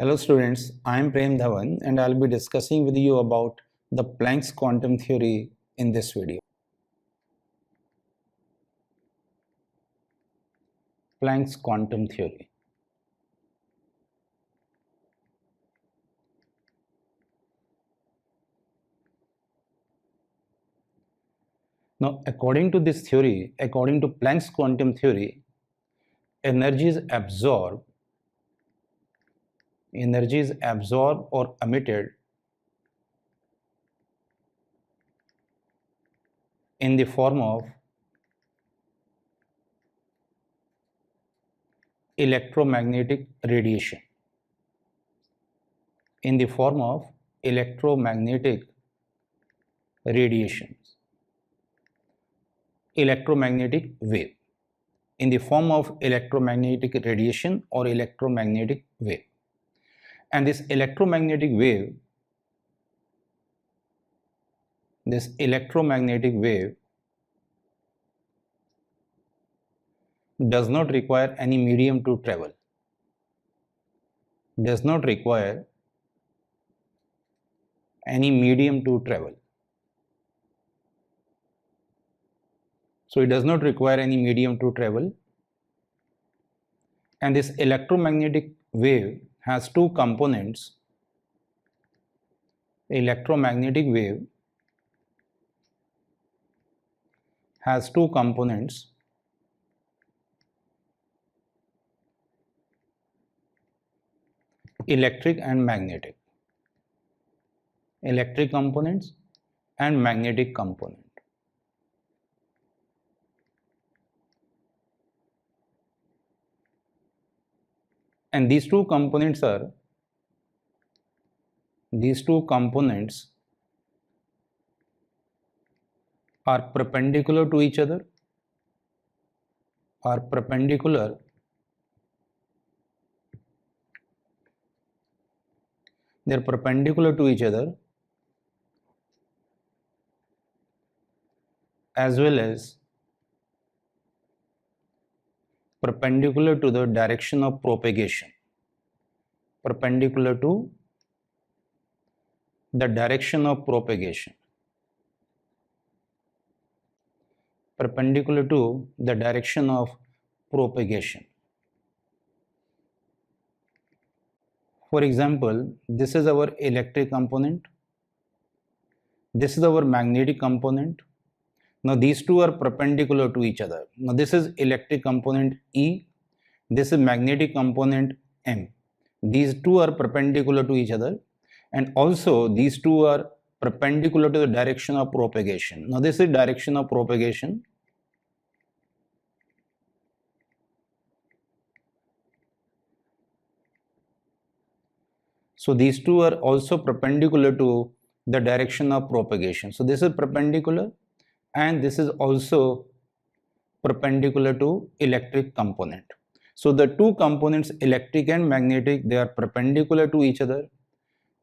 Hello students, I am Prem Dhawan and I will be discussing with you about the Planck's quantum theory in this video. Planck's quantum theory. Now, according to this theory, according to Planck's quantum theory, energy is absorbed or emitted in the form of electromagnetic radiation. In the form of electromagnetic radiations, electromagnetic wave. In the form of electromagnetic radiation or electromagnetic wave. And this electromagnetic wave does not require any medium to travel. So it does not require any medium to travel. And this electromagnetic wave has two components. Electromagnetic wave has two components. Electric and magnetic. Electric components and magnetic component. And these two components are perpendicular to each other, they're perpendicular to each other, as well as perpendicular to the direction of propagation. Perpendicular to the direction of propagation. Perpendicular to the direction of propagation. For example, this is our electric component. This is our magnetic component. Now these two are perpendicular to each other. Now this is electric component E. This is magnetic component M. These two are perpendicular to each other, and also these two are perpendicular to the direction of propagation. Now this is direction of propagation. So these two are also perpendicular to the direction of propagation. So this is perpendicular, and this is also perpendicular to electric component. So the two components, electric and magnetic, they are perpendicular to each other.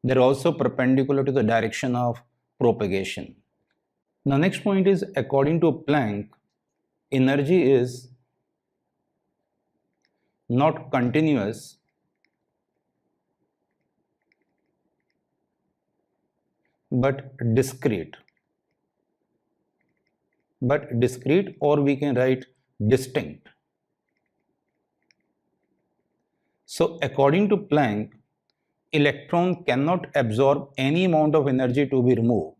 They're also perpendicular to the direction of propagation. Now next point is, according to Planck, energy is not continuous but discrete, or we can write distinct. So according to Planck, electron cannot absorb any amount of energy to be removed.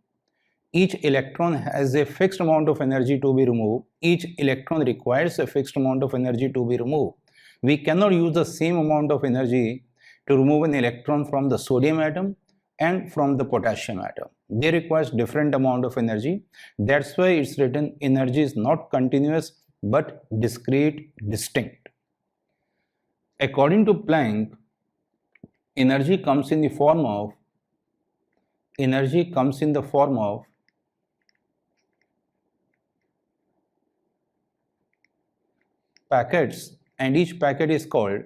Each electron has a fixed amount of energy to be removed. Each electron requires a fixed amount of energy to be removed. We cannot use the same amount of energy to remove an electron from the sodium atom and from the potassium atom. They requires different amount of energy. That's why it's written energy is not continuous but discrete, distinct. According to Planck, energy comes in the form of packets, and each packet is called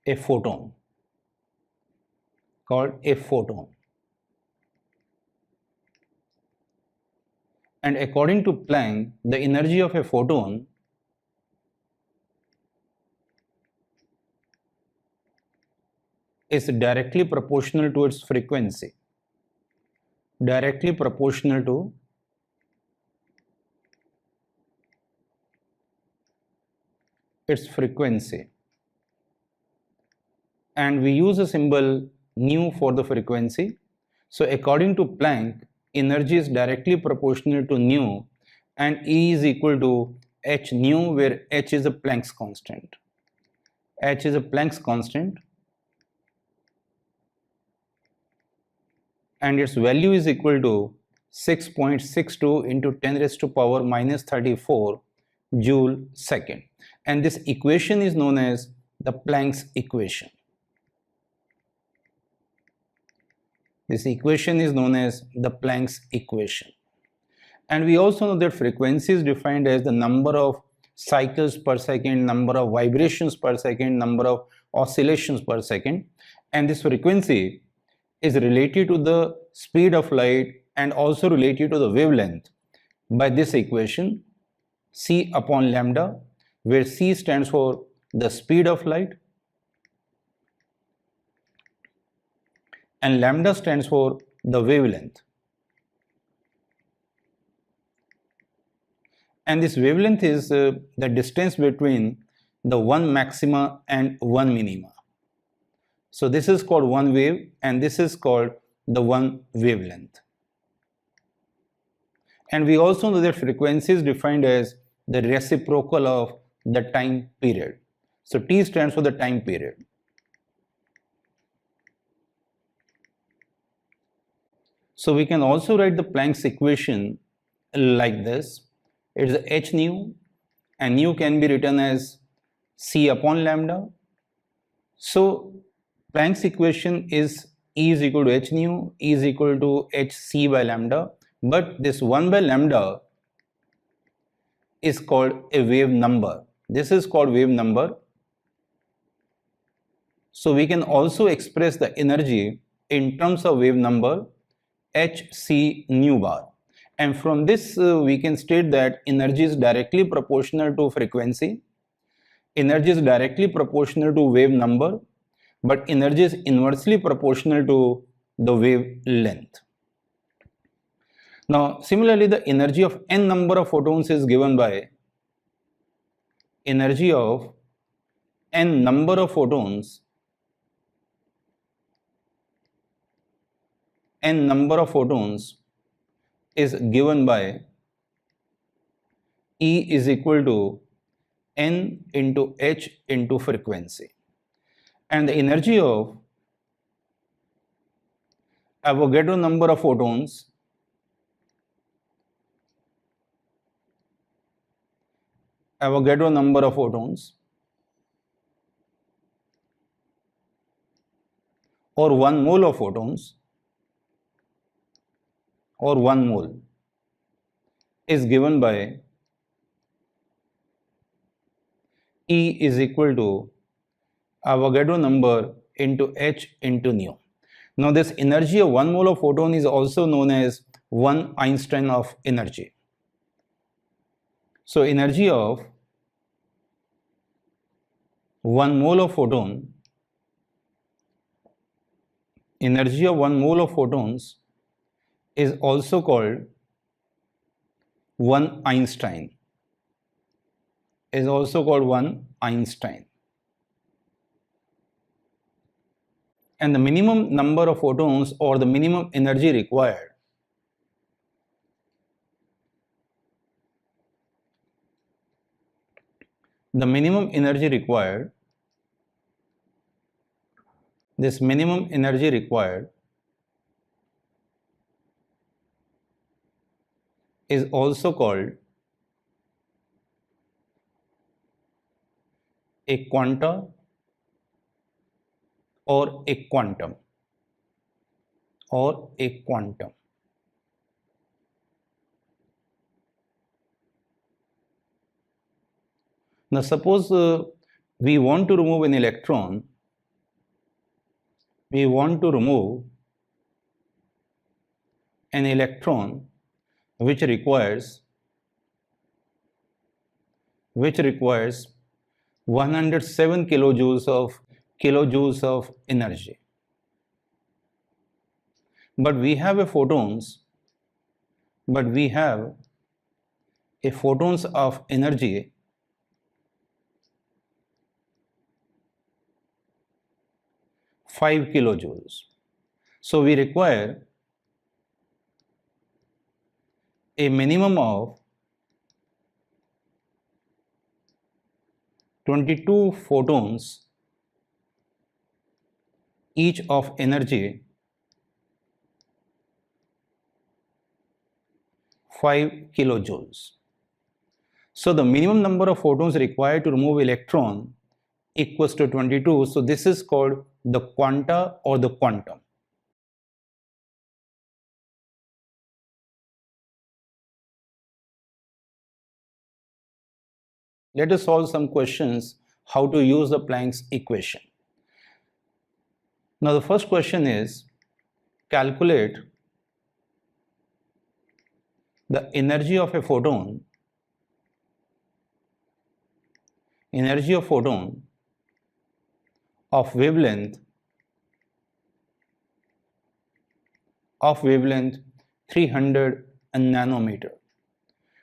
a photon, And according to Planck, the energy of a photon is directly proportional to its frequency. Directly proportional to its frequency. And we use a symbol nu for the frequency. So according to Planck, energy is directly proportional to nu, and E is equal to h nu, where h is a Planck's constant. H is a Planck's constant, and its value is equal to 6.62 into 10 raised to power minus 34 joule second. And this equation is known as the Planck's equation. This equation is known as the Planck's equation. And we also know that frequency is defined as the number of cycles per second, number of vibrations per second, number of oscillations per second. And this frequency is related to the speed of light and also related to the wavelength by this equation, c upon lambda, where c stands for the speed of light and lambda stands for the wavelength. And this wavelength is the distance between the one maxima and one minima. So this is called one wave and this is called the one wavelength. And we also know that frequency is defined as the reciprocal of the time period. So T stands for the time period. So we can also write the Planck's equation like this. It's h nu, and nu can be written as c upon lambda. So Planck's equation is E is equal to h nu, E is equal to hc by lambda, but this 1 by lambda is called a wave number. This is called wave number. So we can also express the energy in terms of wave number hc nu bar. And from this we can state that energy is directly proportional to frequency, energy is directly proportional to wave number, but energy is inversely proportional to the wavelength. Now similarly, the energy of n number of photons is given by energy of n number of photons, n number of photons is given by E is equal to n into h into frequency. And the energy of Avogadro number of photons or 1 mole of photons or 1 mole is given by E is equal to Avogadro number into h into nu. Now this energy of 1 mole of photon is also known as 1 Einstein of energy. So energy of 1 mole of photon, energy of 1 mole of photons is also called 1 Einstein, is also called 1 Einstein. And the minimum number of photons or the minimum energy required this minimum energy required is also called a quanta or a quantum Now suppose we want to remove an electron, which requires 107 kilojoules of energy. But we have a photons of energy 5 kilojoules. So we require a minimum of 22 photons, each of energy 5 kilojoules. So the minimum number of photons required to remove electron equals to 22. So this is called the quanta or the quantum. Let us solve some questions how to use the Planck's equation. Now the first question is, calculate the energy of a photon of wavelength 300 nanometer.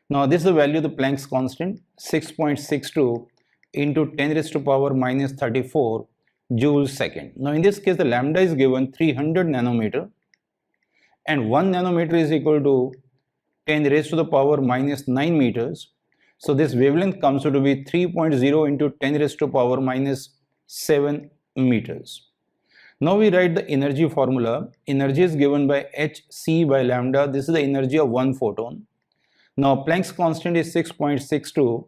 Now this is the value of the Planck's constant, 6.62 into 10 raised to power minus 34 joules second. Now in this case the lambda is given 300 nanometer and 1 nanometer is equal to 10 raised to the power minus 9 meters. So this wavelength comes out to be 3.0 into 10 raised to power minus 7 meters. Now we write the energy formula. Energy is given by hc by lambda. This is the energy of one photon. Now Planck's constant is 6.62,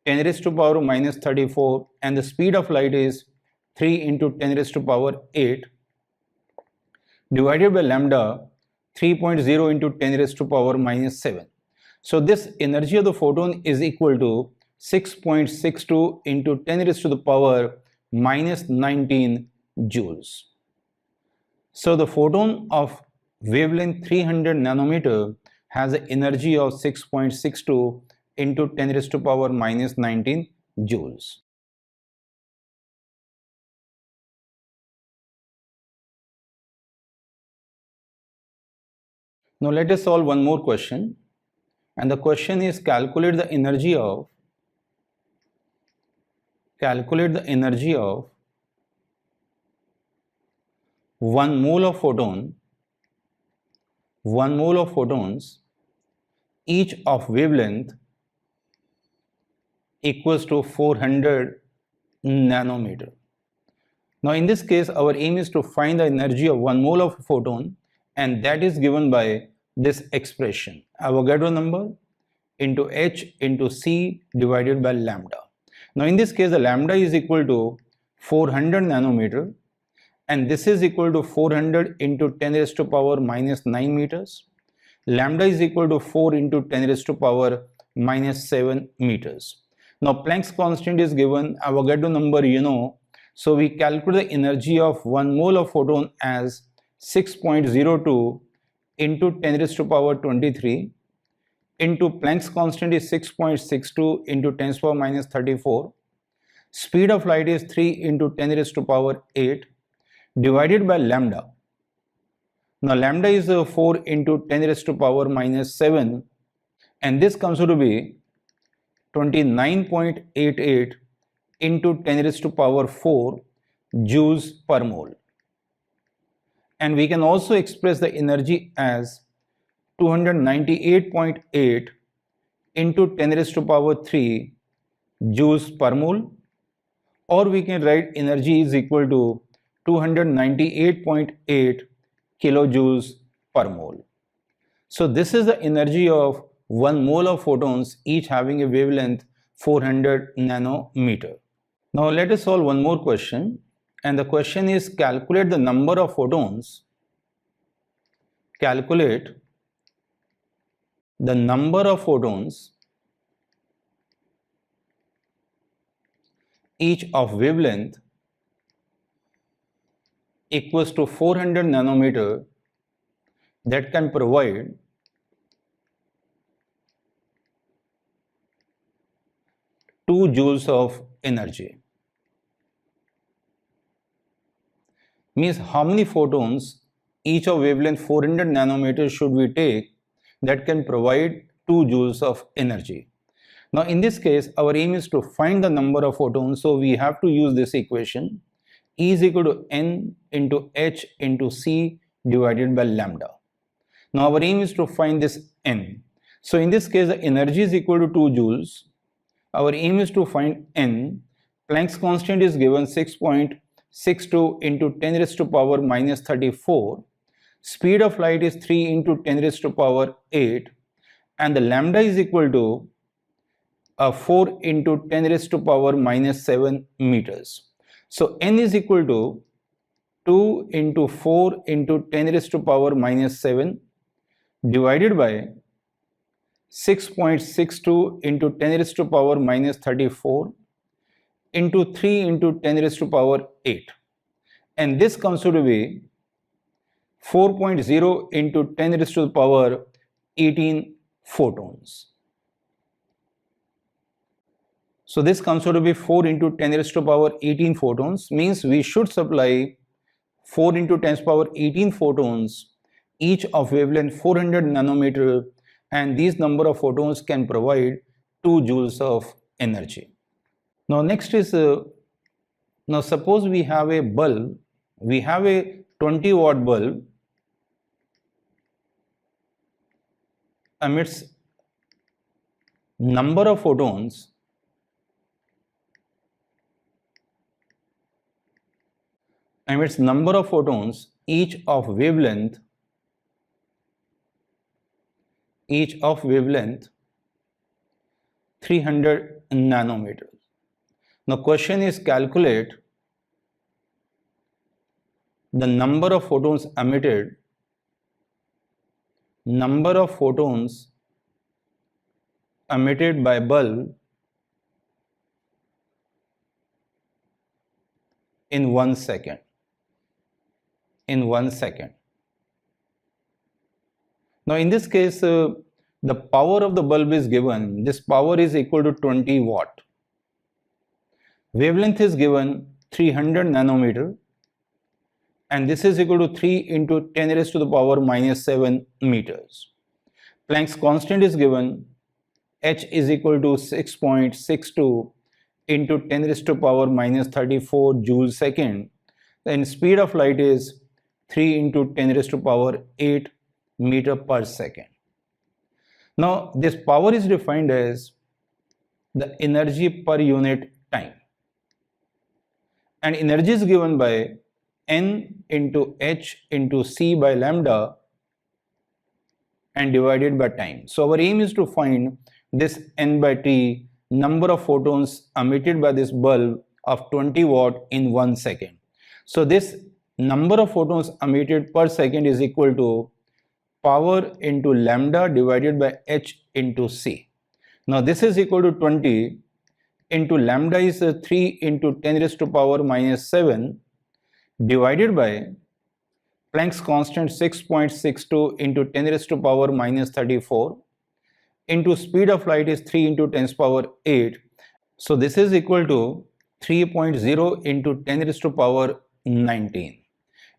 10 raised to power minus 34, and the speed of light is 3 into 10 raised to power 8 divided by lambda 3.0 into 10 raised to power minus 7. So this energy of the photon is equal to 6.62 into 10 raised to the power minus 19 joules. So the photon of wavelength 300 nanometer has an energy of 6.62 into 10 raised to power minus 19 joules. Now let us solve one more question, and the question is, calculate the energy of 1 mole of photons each of wavelength equals to 400 nanometer. Now in this case our aim is to find the energy of 1 mole of photon, and that is given by this expression, Avogadro number into h into c divided by lambda. Now in this case the lambda is equal to 400 nanometer and this is equal to 400 into 10 raised to power minus 9 meters. Lambda is equal to 4 into 10 raised to power minus 7 meters. Now Planck's constant is given, Avogadro number you know, so we calculate the energy of 1 mole of photon as 6.02 into 10 raised to power 23 into Planck's constant is 6.62 into 10 to the power minus 34. Speed of light is 3 into 10 raised to power 8 divided by lambda. Now lambda is 4 into 10 raised to power minus 7, and this comes out to be 29.88 into 10 raised to power 4 joules per mole. And we can also express the energy as 298.8 into 10 raised to power 3 joules per mole, or we can write energy is equal to 298.8 kilojoules per mole. So this is the energy of 1 mole of photons each having a wavelength 400 nanometer. Now let us solve one more question, and the question is, calculate the number of photons each of wavelength equals to 400 nanometer that can provide 2 joules of energy. Means how many photons each of wavelength 400 nanometers should we take that can provide 2 joules of energy. Now in this case our aim is to find the number of photons, so we have to use this equation. E is equal to n into h into c divided by lambda. Now our aim is to find this n. So in this case the energy is equal to 2 joules. Our aim is to find n. Planck's constant is given 6.62 into 10 raised to power minus 34. Speed of light is 3 into 10 raised to power 8, and the lambda is equal to 4 into 10 raised to power minus 7 meters. So n is equal to 2 into 4 into 10 raised to power minus 7 divided by 6.62 into 10 raised to power minus 34 into 3 into 10 raised to power 8. And this comes to be 4.0 into 10 raised to the power 18 photons. So this comes out to be 4 into 10 raised to power 18 photons, means we should supply 4 into 10 to power 18 photons, each of wavelength 400 nanometer, and these number of photons can provide 2 joules of energy. Now next is, now suppose we have a bulb, we have a 20 watt bulb emits number of photons each of wavelength 300 nanometers. Now question is calculate the number of photons emitted by bulb in 1 second. Now in this case the power of the bulb is given. This power is equal to 20 watt. Wavelength is given 300 nanometer, and this is equal to 3 into 10 raised to the power minus 7 meters. Planck's constant is given. H is equal to 6.62 into 10 raised to power minus 34 joules second. Then speed of light is 3 into 10 raised to power 8 meter per second. Now this power is defined as the energy per unit time, and energy is given by n into h into c by lambda and divided by time. So our aim is to find this n by t, number of photons emitted by this bulb of 20 watt in 1 second. So this number of photons emitted per second is equal to power into lambda divided by h into c. Now this is equal to 20 into lambda is 3 into 10 raised to power minus 7 divided by Planck's constant 6.62 into 10 raised to power minus 34 into speed of light is 3 into 10 to power 8. So this is equal to 3.0 into 10 raised to power 19.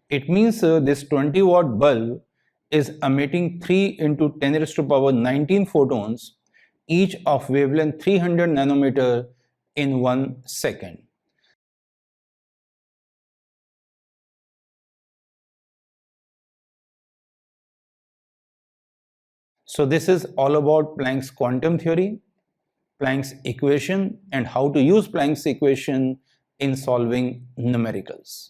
It means this 20 watt bulb is emitting 3 into 10 raised to power 19 photons, each of wavelength 300 nanometer in 1 second. So this is all about Planck's quantum theory, Planck's equation, and how to use Planck's equation in solving numericals.